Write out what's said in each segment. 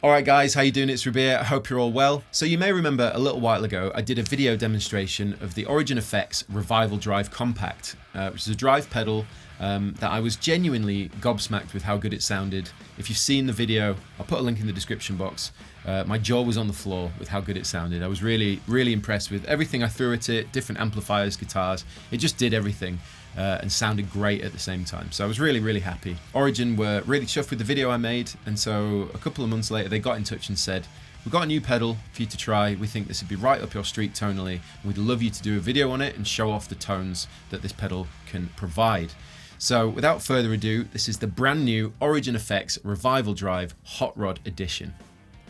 Alright guys, how you doing? It's Rabea, I hope you're all well. So you may remember a little while ago I did a video demonstration of the Origin Effects Revival Drive Compact, which is a drive pedal that I was genuinely gobsmacked with how good it sounded. If you've seen the video, I'll put a link in the description box. My jaw was on the floor with how good it sounded. I was really impressed with everything I threw at it, different amplifiers, guitars. It just did everything. And sounded great at the same time. So I was really happy. Origin were really chuffed with the video I made, and so a couple of months later they got in touch and said, we've got a new pedal for you to try. We think this would be right up your street tonally, and we'd love you to do a video on it and show off the tones that this pedal can provide. So without further ado, this is the brand new Origin Effects Revival Drive Hot Rod Edition.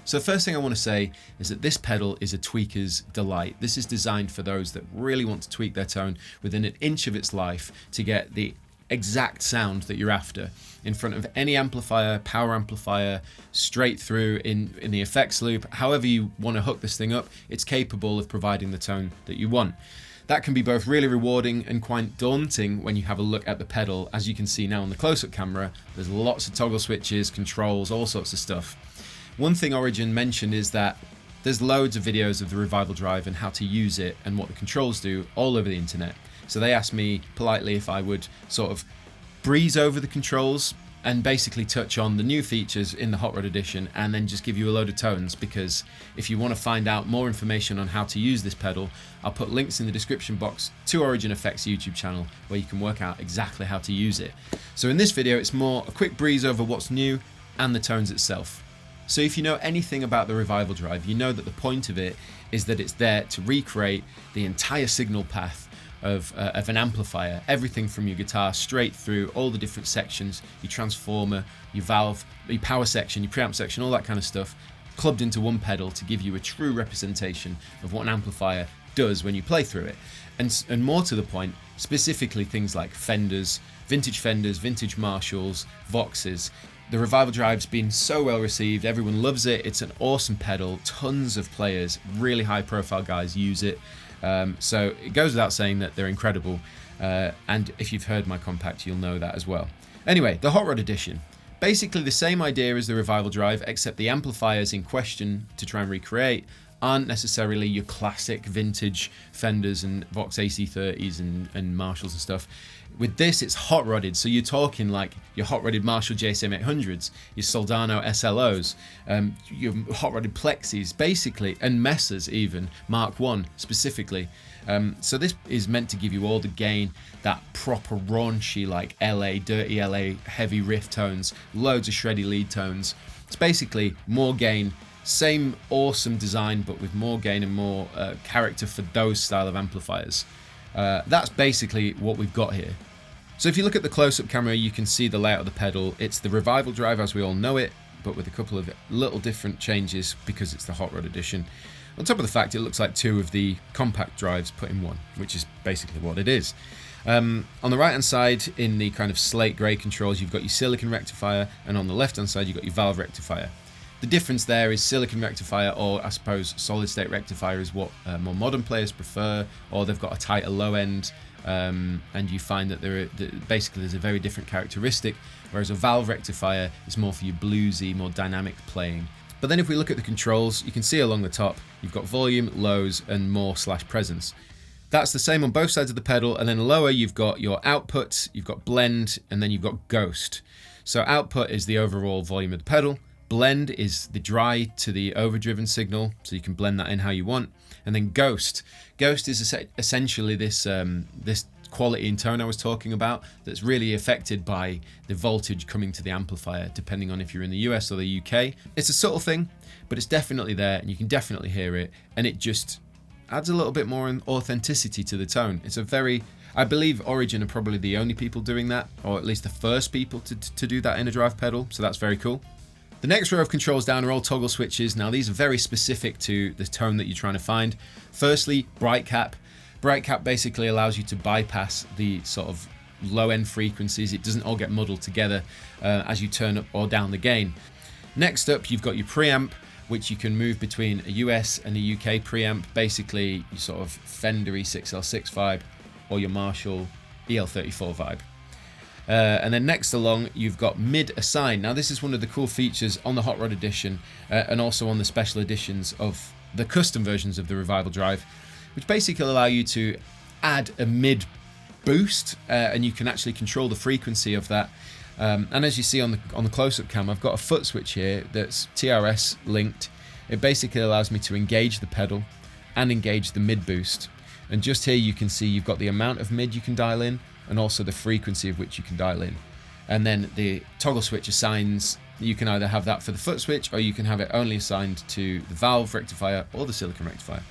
So the first thing I want to say is that this pedal is a tweaker's delight. This is designed for those that really want to tweak their tone within an inch of its life to get the exact sound that you're after in front of any amplifier, power amplifier, straight through in the effects loop. However you want to hook this thing up, it's capable of providing the tone that you want. That can be both really rewarding and quite daunting when you have a look at the pedal. As you can see now on the close-up camera, there's lots of toggle switches, controls, all sorts of stuff. One thing Origin mentioned is that there's loads of videos of the Revival Drive and how to use it and what the controls do all over the internet. So they asked me politely if I would sort of breeze over the controls and basically touch on the new features in the Hot Rod Edition and then just give you a load of tones, because if you want to find out more information on how to use this pedal, I'll put links in the description box to Origin Effects YouTube channel where you can work out exactly how to use it. So in this video it's more a quick breeze over what's new and the tones itself. So if you know anything about the Revival Drive, you know that the point of it is that it's there to recreate the entire signal path of an amplifier. Everything from your guitar straight through all the different sections, your transformer, your valve, your power section, your preamp section, all that kind of stuff, clubbed into one pedal to give you a true representation of what an amplifier does when you play through it. And more to the point, specifically things like Fenders, vintage Marshalls, Voxes. The Revival Drive's been so well received, everyone loves it, it's an awesome pedal, tons of players, really high profile guys use it, so it goes without saying that they're incredible, and if you've heard my compact you'll know that as well. Anyway, the Hot Rod Edition, basically the same idea as the Revival Drive, except the amplifiers in question to try and recreate aren't necessarily your classic vintage Fenders and Vox AC30s and Marshalls and stuff. With this, it's hot rodded, so you're talking like your hot rodded Marshall JSM 800s, your Soldano SLOs, your hot rodded Plexis, basically, and Messers even, Mark 1 specifically. So this is meant to give you all the gain, that proper raunchy, like LA, dirty LA, heavy riff tones, loads of shreddy lead tones. It's basically more gain, same awesome design, but with more gain and more character for those style of amplifiers. That's basically what we've got here. So if you look at the close-up camera, you can see the layout of the pedal. It's the Revival Drive as we all know it, but with a couple of little different changes because it's the Hot Rod Edition. On top of the fact it looks like two of the compact drives put in one, which is basically what it is. On the right hand side, in the kind of slate grey controls, you've got your silicon rectifier, and on the left hand side you've got your valve rectifier. The difference there is silicon rectifier, or I suppose solid state rectifier, is what more modern players prefer, or they've got a tighter low end, and you find that basically there's a very different characteristic, whereas a valve rectifier is more for your bluesy, more dynamic playing. But then if we look at the controls, you can see along the top you've got volume, lows, and more / presence. That's the same on both sides of the pedal, and then lower you've got your output, you've got blend, and then you've got ghost. So output is the overall volume of the pedal. Blend is the dry to the overdriven signal, so you can blend that in how you want. And then ghost. Ghost is essentially this quality and tone I was talking about that's really affected by the voltage coming to the amplifier, depending on if you're in the US or the UK. It's a subtle thing, but it's definitely there, and you can definitely hear it, and it just adds a little bit more authenticity to the tone. It's a very... I believe Origin are probably the only people doing that, or at least the first people to do that in a drive pedal, so that's very cool. The next row of controls down are all toggle switches. Now these are very specific to the tone that you're trying to find. Firstly, bright cap. Bright cap basically allows you to bypass the sort of low end frequencies. It doesn't all get muddled together as you turn up or down the gain. Next up, you've got your preamp, which you can move between a US and a UK preamp, basically your sort of Fender E6L6 vibe or your Marshall EL34 vibe. And then next along, you've got mid assign. Now, this is one of the cool features on the Hot Rod edition and also on the special editions of the custom versions of the Revival drive, which basically allow you to add a mid boost, and you can actually control the frequency of that. And as you see on the close-up cam, I've got a foot switch here that's TRS linked. It basically allows me to engage the pedal and engage the mid boost. And just here you can see you've got the amount of mid you can dial in and also the frequency of which you can dial in. And then the toggle switch assigns, you can either have that for the foot switch or you can have it only assigned to the valve rectifier or the silicon rectifier.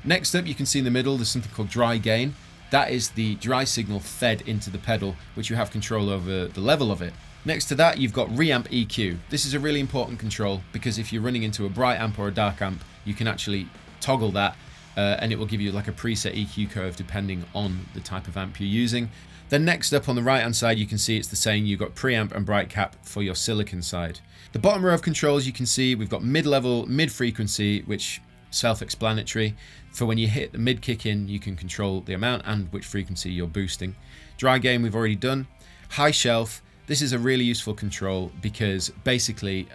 Next up, you can see in the middle there's something called dry gain. That is the dry signal fed into the pedal, which you have control over the level of it. Next to that, you've got reamp EQ. This is a really important control because if you're running into a bright amp or a dark amp, you can actually toggle that and it will give you like a preset EQ curve depending on the type of amp you're using. Then next up on the right hand side, you can see it's the same. You've got preamp and bright cap for your silicon side. The bottom row of controls, you can see we've got mid-level, mid-frequency, which self-explanatory. For when you hit the mid kick in, you can control the amount and which frequency you're boosting. Dry gain we've already done. High shelf, this is a really useful control because basically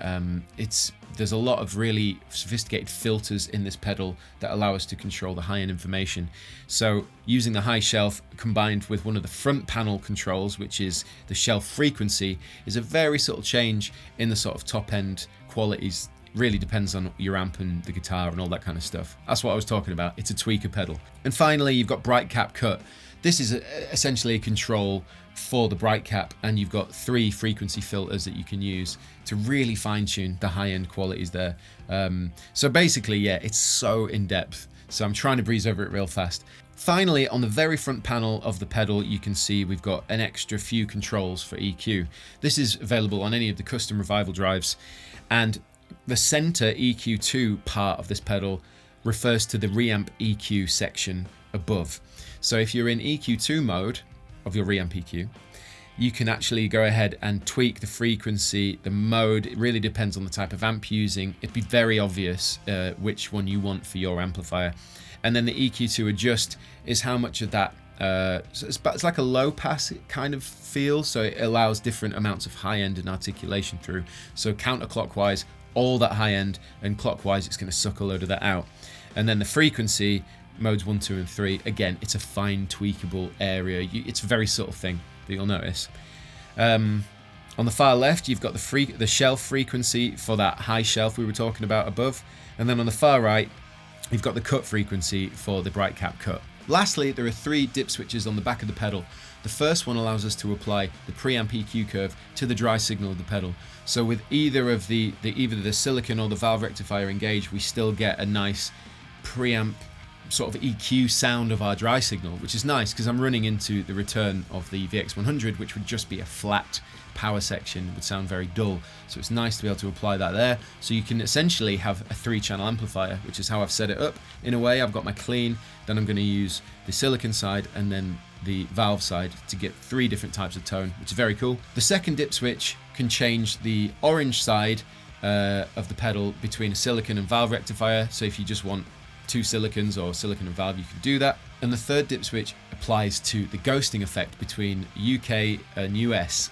there's a lot of really sophisticated filters in this pedal that allow us to control the high-end information. So using the high shelf combined with one of the front panel controls, which is the shelf frequency, is a very subtle change in the sort of top-end qualities. Really depends on your amp and the guitar and all that kind of stuff. That's what I was talking about. It's a tweaker pedal. And finally, you've got bright cap cut. This is essentially a control for the bright cap, and you've got 3 frequency filters that you can use to really fine-tune the high-end qualities there. So basically, yeah, it's so in-depth. So I'm trying to breeze over it real fast. Finally, on the very front panel of the pedal, you can see we've got an extra few controls for EQ. This is available on any of the custom Revival drives, and the center EQ2 part of this pedal refers to the reamp EQ section above. So if you're in EQ2 mode of your reamp EQ, you can actually go ahead and tweak the frequency, the mode. It really depends on the type of amp you're using. It'd be very obvious which one you want for your amplifier. And then the EQ2 adjust is how much of that, so it's like a low pass kind of feel, so it allows different amounts of high end and articulation through. So counterclockwise, all that high end, and clockwise it's going to suck a load of that out. And then the frequency, modes 1, 2 and 3, again, it's a fine tweakable area. It's a very subtle thing that you'll notice. On the far left, you've got the shelf frequency for that high shelf we were talking about above. And then on the far right, you've got the cut frequency for the bright cap cut. Lastly, there are 3 dip switches on the back of the pedal. The first one allows us to apply the preamp EQ curve to the dry signal of the pedal. So with either of either the silicon or the valve rectifier engaged, we still get a nice preamp sort of EQ sound of our dry signal, which is nice because I'm running into the return of the VX100, which would just be a flat power section. It would sound very dull. So it's nice to be able to apply that there. So you can essentially have a 3-channel amplifier, which is how I've set it up. In a way, I've got my clean, then I'm going to use the silicon side and then the valve side to get 3 different types of tone, which is very cool. The second dip switch can change the orange side of the pedal between a silicon and valve rectifier. So if you just want 2 silicons or silicon and valve, you can do that. And the third dip switch applies to the ghosting effect between UK and US,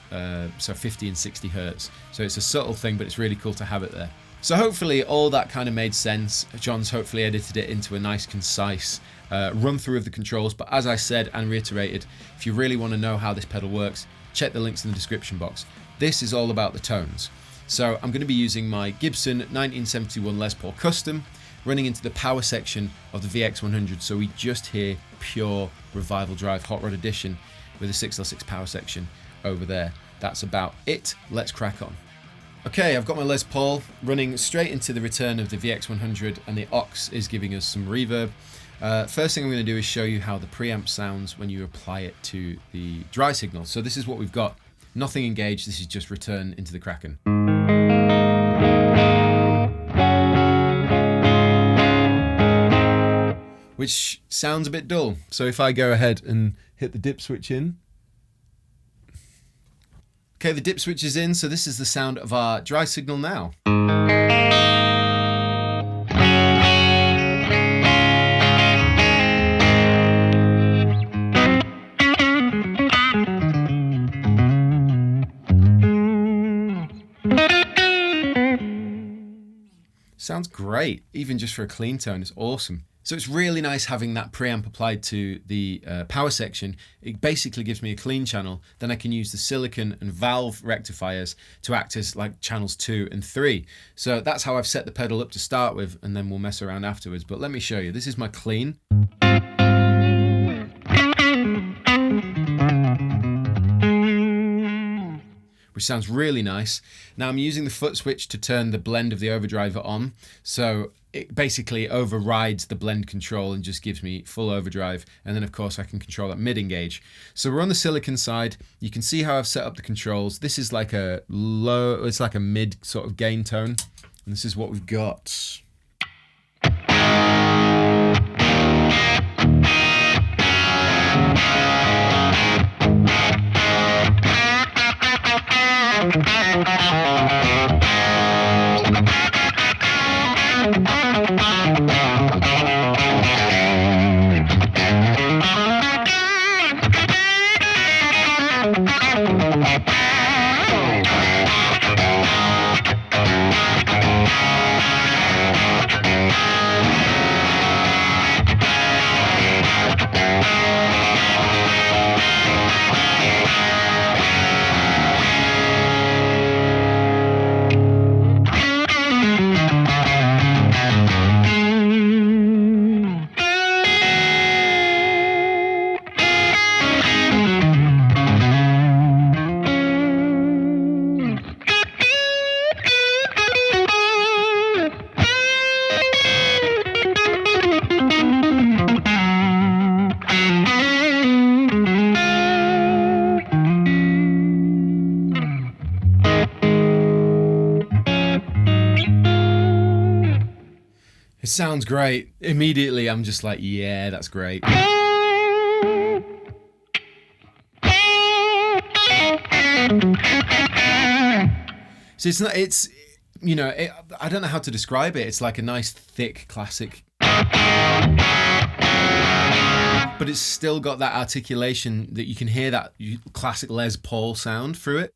so 50 and 60 hertz. So it's a subtle thing, but it's really cool to have it there. So hopefully all that kind of made sense. John's hopefully edited it into a nice, concise run through of the controls. But as I said and reiterated, if you really want to know how this pedal works, check the links in the description box. This is all about the tones. So I'm going to be using my Gibson 1971 Les Paul Custom, running into the power section of the VX100, so we just hear pure Revival Drive Hot Rod Edition with a 6L6 power section over there. That's about it. Let's crack on. Okay, I've got my Les Paul running straight into the return of the VX100, and the aux is giving us some reverb. First thing I'm going to do is show you how the preamp sounds when you apply it to the dry signal. So this is what we've got. Nothing engaged, this is just return into the Kraken. Which sounds a bit dull. So if I go ahead and hit the dip switch in. Okay, the dip switch is in, so this is the sound of our dry signal now. Sounds great, even just for a clean tone, it's awesome. So it's really nice having that preamp applied to the power section. It basically gives me a clean channel. Then I can use the silicon and valve rectifiers to act as like channels 2 and 3. So that's how I've set the pedal up to start with, and then we'll mess around afterwards. But let me show you. This is my clean. Which sounds really nice. Now I'm using the foot switch to turn the blend of the overdriver on. So it basically overrides the blend control and just gives me full overdrive. And then of course I can control that mid engage. So we're on the silicon side. You can see how I've set up the controls. This is like a low, it's like a mid sort of gain tone. And this is what we've got. It sounds great. Immediately I'm just like, yeah, that's great. So it's you know, I don't know how to describe it. It's like a nice thick classic, but it's still got that articulation that you can hear that classic Les Paul sound through it.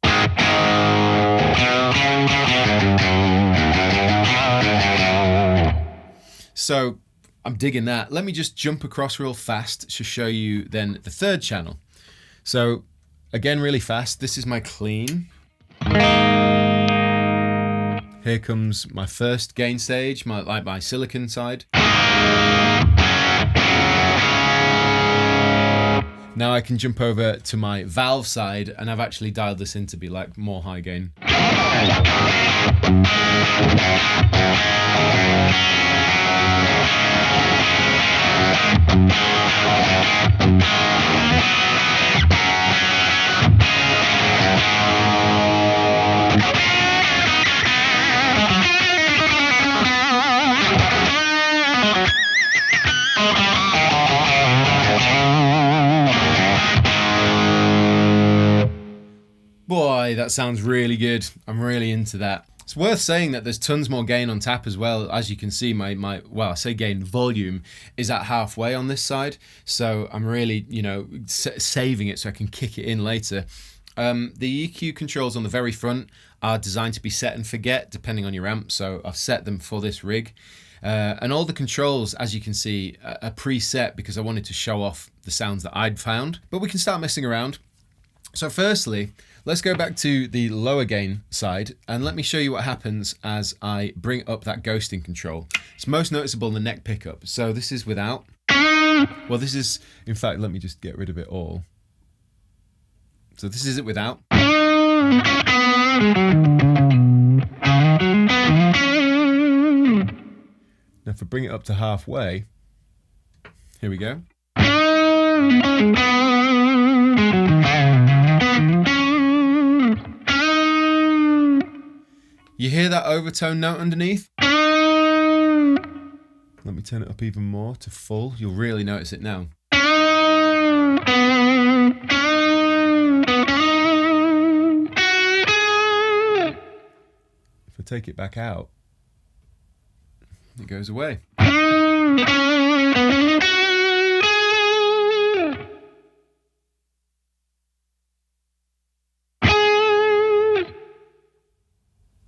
So I'm digging that. Let me just jump across real fast to show you then the third channel. So again, really fast. This is my clean. Here comes my first gain stage, my silicon side. Now I can jump over to my valve side, and I've actually dialed this in to be like more high gain. Boy, that sounds really good. I'm really into that. It's worth saying that there's tons more gain on tap as well. As you can see, my well, I say gain, volume is at halfway on this side. So I'm really, you know, saving it so I can kick it in later. The EQ controls on the very front are designed to be set and forget depending on your amp. So I've set them for this rig. And all the controls, as you can see, are preset because I wanted to show off the sounds that I'd found. But we can start messing around. So firstly, let's go back to the lower gain side and let me show you what happens as I bring up that ghosting control. It's most noticeable in the neck pickup. So this is without. Well, this is, in fact, let me just get rid of it all. So this is it without. Now if I bring it up to halfway, here we go. You hear that overtone note underneath? Let me turn it up even more to full. You'll really notice it now. If I take it back out, it goes away.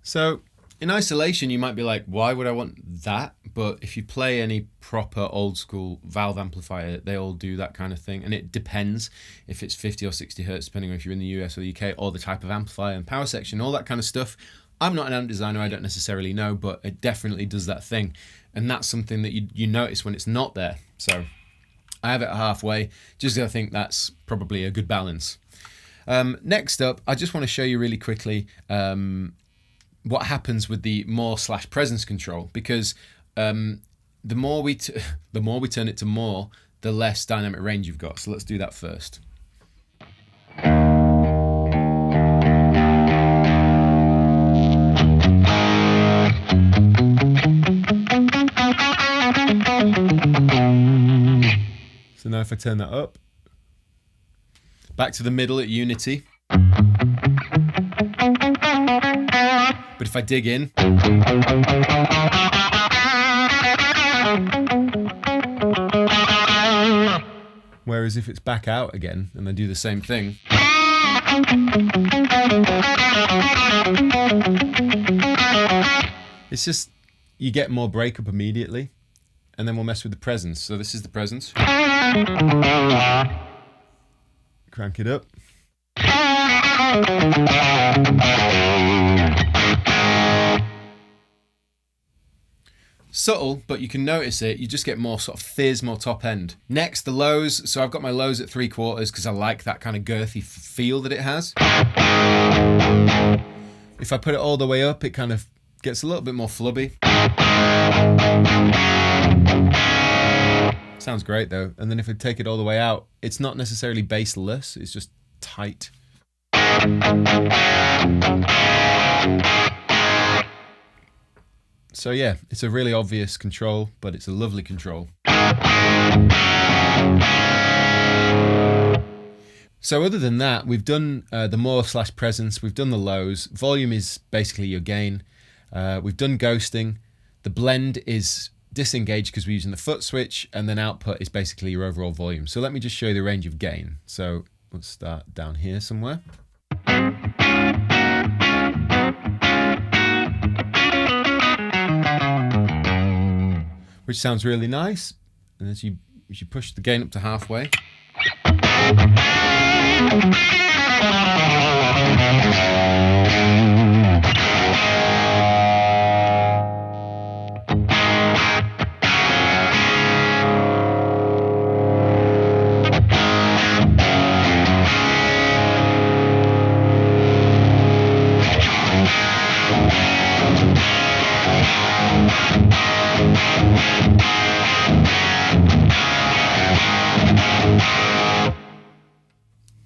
So In isolation, you might be like, why would I want that? But if you play any proper old school valve amplifier, they all do that kind of thing. And it depends if it's 50 or 60 hertz, depending on if you're in the US or the UK, or the type of amplifier and power section, all that kind of stuff. I'm not an amp designer, I don't necessarily know, but it definitely does that thing. And that's something that you notice when it's not there. So I have it halfway, just because I think that's probably a good balance. Next up, I just want to show you really quickly what happens with the more/presence control, because the more we turn it to more, the less dynamic range you've got. So let's do that first. So now if I turn that up, back to the middle at unity. But if I dig in, whereas if it's back out again and I do the same thing, it's just, you get more breakup immediately. And then we'll mess with the presence. So this is the presence. Crank it up. Subtle, but you can notice it. You just get more sort of fizz, more top end. Next, the lows. So I've got my lows at 3/4 because I like that kind of girthy feel that it has. If I put it all the way up, it kind of gets a little bit more flubby. Sounds great though. And then if I take it all the way out, it's not necessarily bassless, it's just tight. So yeah, it's a really obvious control, but it's a lovely control. So other than that, we've done the more/presence, we've done the lows. Volume is basically your gain. We've done ghosting. The blend is disengaged because we're using the foot switch, and then output is basically your overall volume. So let me just show you the range of gain. So let's start down here somewhere. Which sounds really nice. And as you push the gain up to halfway,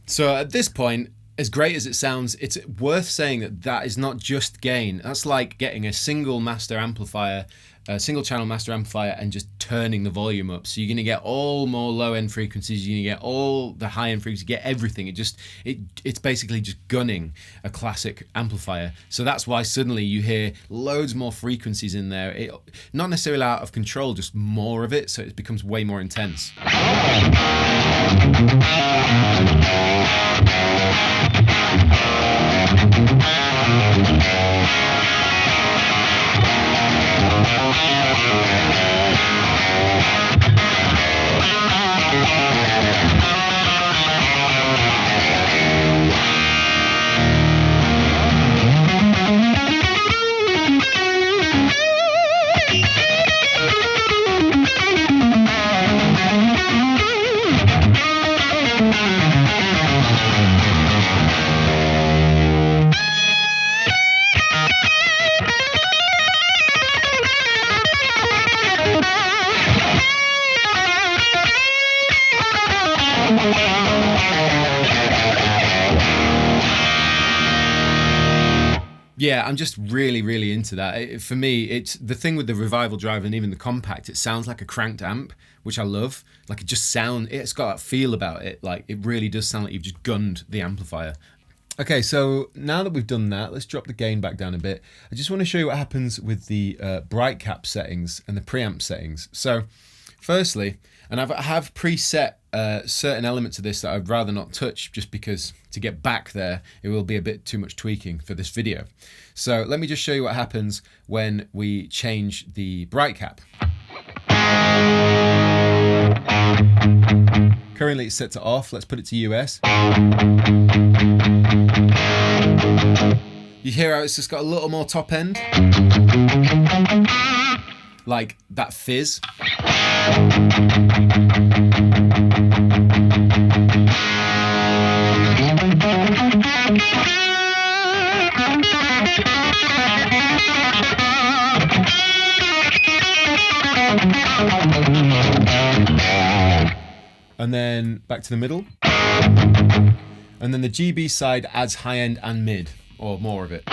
so at this point, as great as it sounds, it's worth saying that that is not just gain. That's like getting a single master amplifier, a single channel master amplifier, and just turning the volume up. So you're going to get all more low end frequencies, you're going to get all the high end frequencies, you get everything. It's basically just gunning a classic amplifier. So that's why suddenly you hear loads more frequencies in there. Not necessarily out of control, just more of it, so it becomes way more intense. Yeah, I'm just really, really into that. For me, it's the thing with the Revival Drive and even the Compact, it sounds like a cranked amp, which I love. Like it's got that feel about it. Like it really does sound like you've just gunned the amplifier. Okay, so now that we've done that, let's drop the gain back down a bit. I just want to show you what happens with the bright cap settings and the preamp settings. So if Firstly, and I have preset certain elements of this that I'd rather not touch, just because to get back there it will be a bit too much tweaking for this video. So let me just show you what happens when we change the bright cap. Currently it's set to off. Let's put it to US. You hear how it's just got a little more top end? Like that fizz. And then back to the middle. And then the GB side adds high end and mid, or more of it.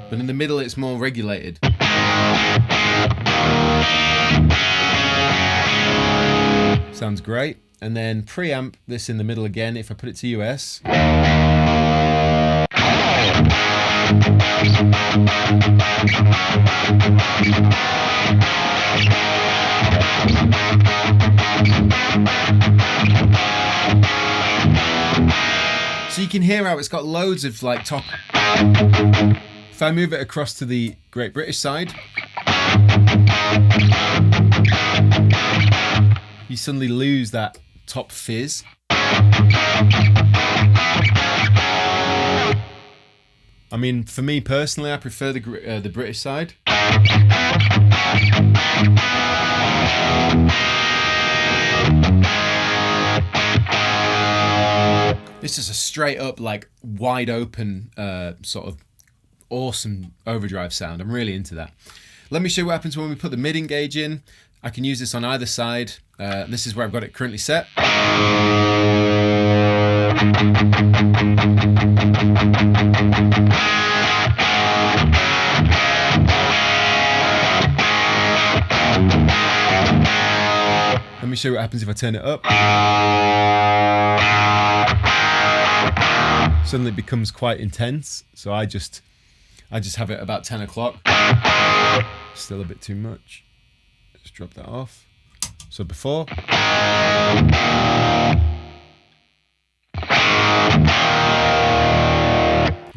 But in the middle it's more regulated. Sounds great. And then preamp this in the middle again. If I put it to US. So you can hear how it's got loads of like top. If I move it across to the Great British side, you suddenly lose that top fizz. I mean, for me personally, I prefer the British side. This is a straight up, like, wide open, sort of awesome overdrive sound. I'm really into that. Let me show you what happens when we put the mid engage in. I can use this on either side. This is where I've got it currently set. Let me show you what happens if I turn it up. Suddenly it becomes quite intense, so I just have it about 10 o'clock. Still a bit too much. Just drop that off. So before.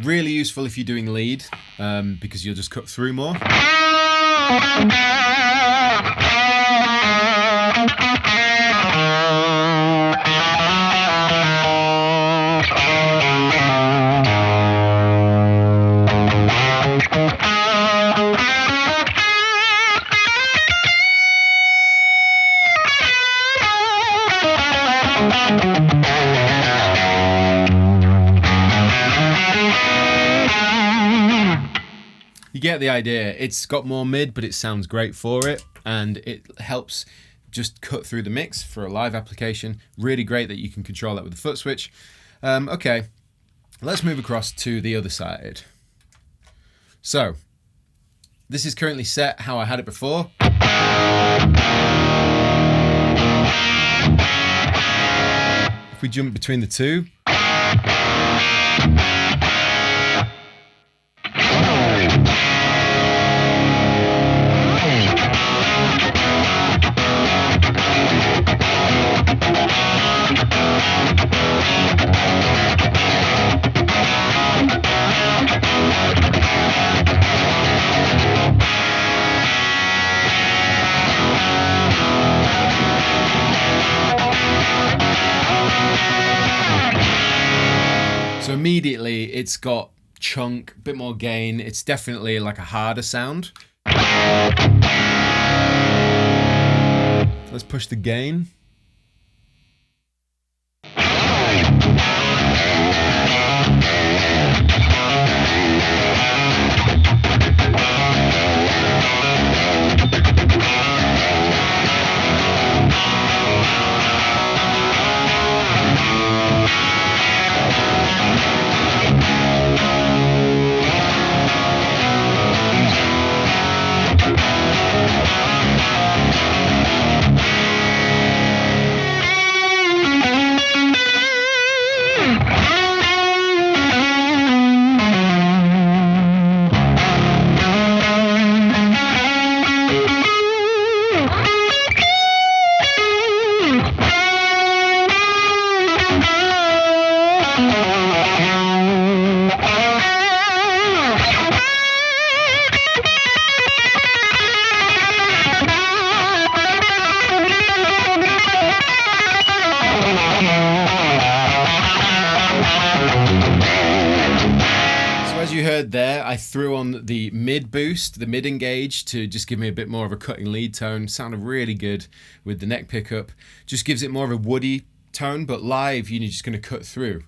Really useful if you're doing lead, because you'll just cut through more. You get the idea. It's got more mid, but it sounds great for it, and it helps just cut through the mix for a live application. Really great that you can control that with the foot switch. Okay, let's move across to the other side. So, this is currently set how I had it before. If we jump between the two. So immediately it's got chunk, a bit more gain. It's definitely like a harder sound. Let's push the gain. there, I threw on the mid boost, the mid engage, to just give me a bit more of a cutting lead tone. Sounded really good with the neck pickup. Just gives it more of a woody tone, but live, you're just going to cut through.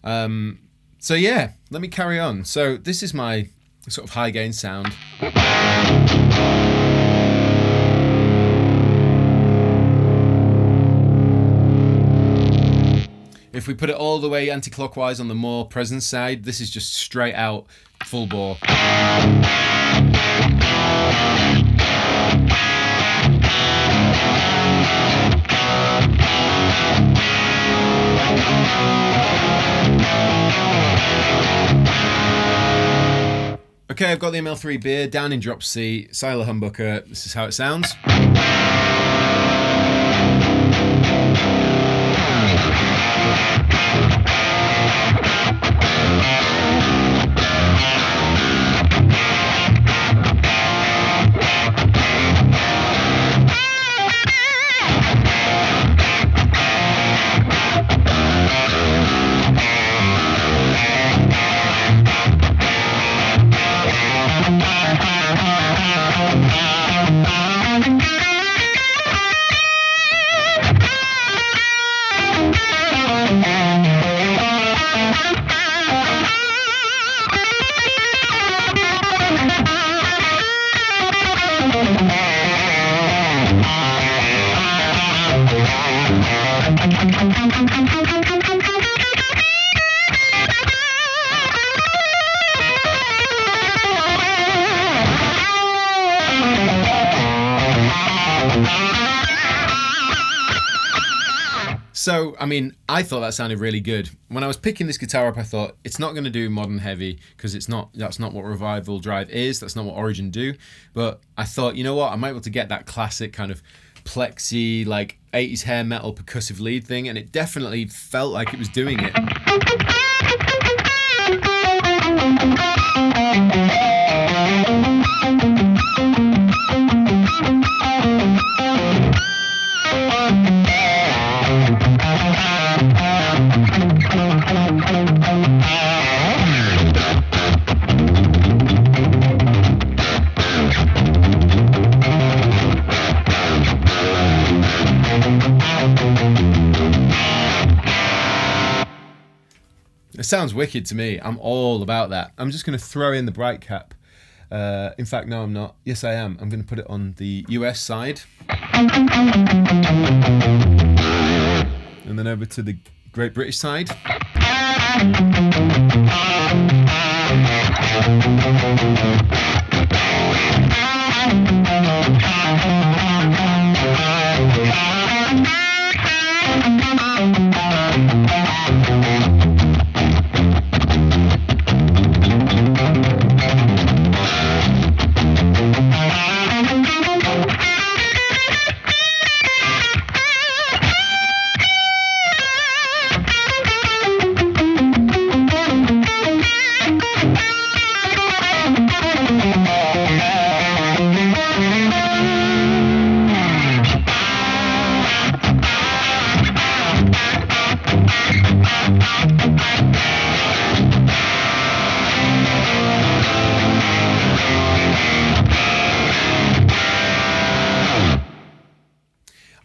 So yeah, let me carry on. So this is my sort of high gain sound. If we put it all the way anti-clockwise on the more present side, this is just straight out full bore. Okay, I've got the ML3 beer down in drop C, Silo humbucker. This is how it sounds. So, I mean, I thought that sounded really good. When I was picking this guitar up, I thought, it's not going to do modern heavy, because that's not what Revival Drive is, that's not what Origin do. But I thought, you know what, I might be able to get that classic kind of plexi, like 80s hair metal percussive lead thing, and it definitely felt like it was doing it. It sounds wicked to me. I'm all about that. I'm just going to throw in the bright cap. In fact, no, I'm not. Yes, I am. I'm going to put it on the US side. And then over to the Great British side.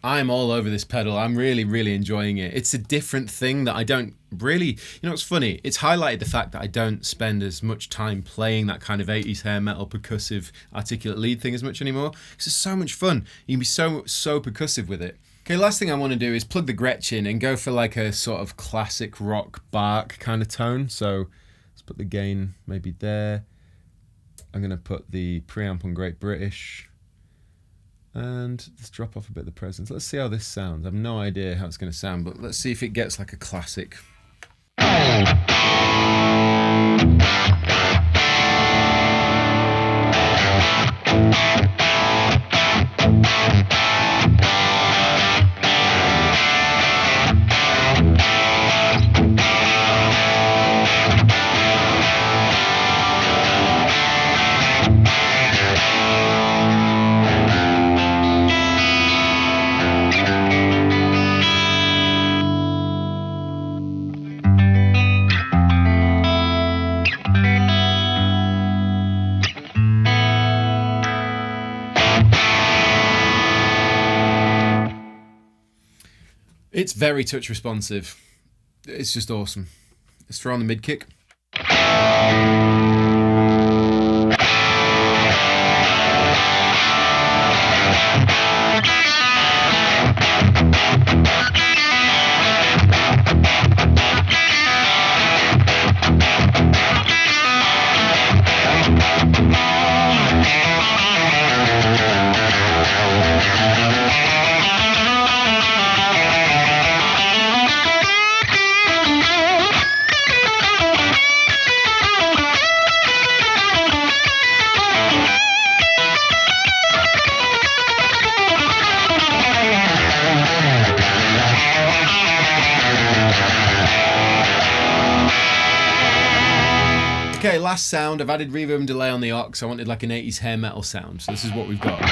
I'm all over this pedal. I'm really, really enjoying it. It's a different thing that I don't really, you know, it's funny. It's highlighted the fact that I don't spend as much time playing that kind of 80s hair metal percussive articulate lead thing as much anymore. Because it's so much fun. You can be so percussive with it. Okay, last thing I want to do is plug the Gretchen and go for like a sort of classic rock bark kind of tone. So let's put the gain maybe there. I'm going to put the preamp on Great British. And let's drop off a bit of the presence. Let's see how this sounds. I have no idea how it's going to sound, but let's see if it gets like a classic. It's very touch responsive. It's just awesome. Let's throw on the mid kick. Okay, last sound. I've added reverb and delay on the aux. I wanted like an 80s hair metal sound, so this is what we've got.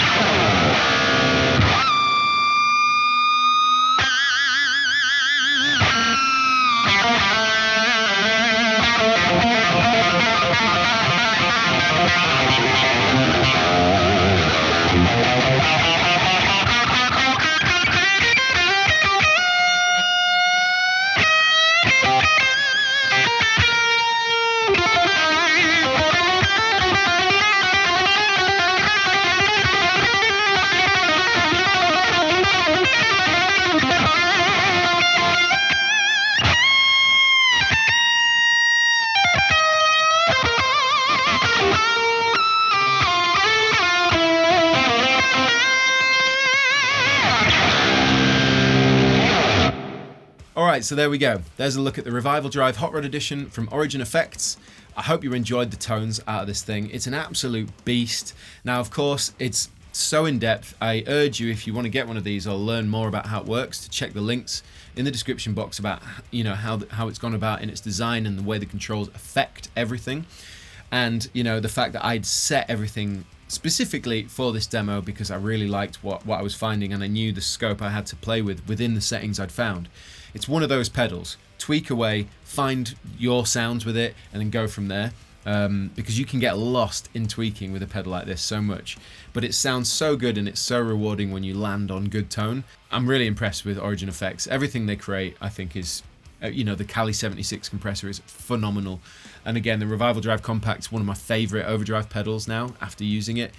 Alright, so there we go. There's a look at the Revival Drive Hot Rod Edition from Origin Effects. I hope you enjoyed the tones out of this thing. It's an absolute beast. Now, of course, it's so in-depth. I urge you, if you want to get one of these or learn more about how it works, to check the links in the description box about how it's gone about in its design and the way the controls affect everything. And, the fact that I'd set everything specifically for this demo because I really liked what I was finding, and I knew the scope I had to play with within the settings I'd found. It's one of those pedals. Tweak away, find your sounds with it, and then go from there. Because you can get lost in tweaking with a pedal like this so much. But it sounds so good and it's so rewarding when you land on good tone. I'm really impressed with Origin Effects. Everything they create, I think, is... the Kali 76 compressor is phenomenal. And again, the Revival Drive Compact's one of my favourite overdrive pedals now after using it.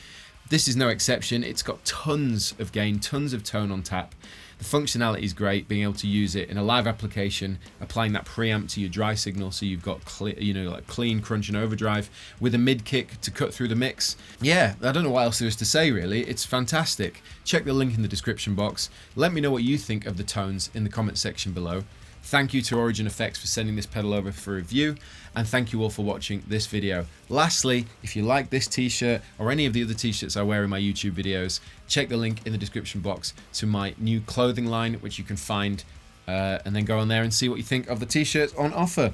This is no exception. It's got tons of gain, tons of tone on tap. The functionality is great, being able to use it in a live application, applying that preamp to your dry signal so you've got clean crunch and overdrive with a mid kick to cut through the mix. Yeah, I don't know what else there is to say really. It's fantastic. Check the link in the description box. Let me know what you think of the tones in the comment section below. Thank you to Origin Effects for sending this pedal over for review, and thank you all for watching this video. Lastly, if you like this t-shirt or any of the other t-shirts I wear in my YouTube videos, check the link in the description box to my new clothing line, which you can find, and then go on there and see what you think of the t-shirts on offer.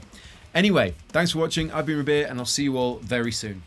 Anyway, thanks for watching. I've been Rabea, and I'll see you all very soon.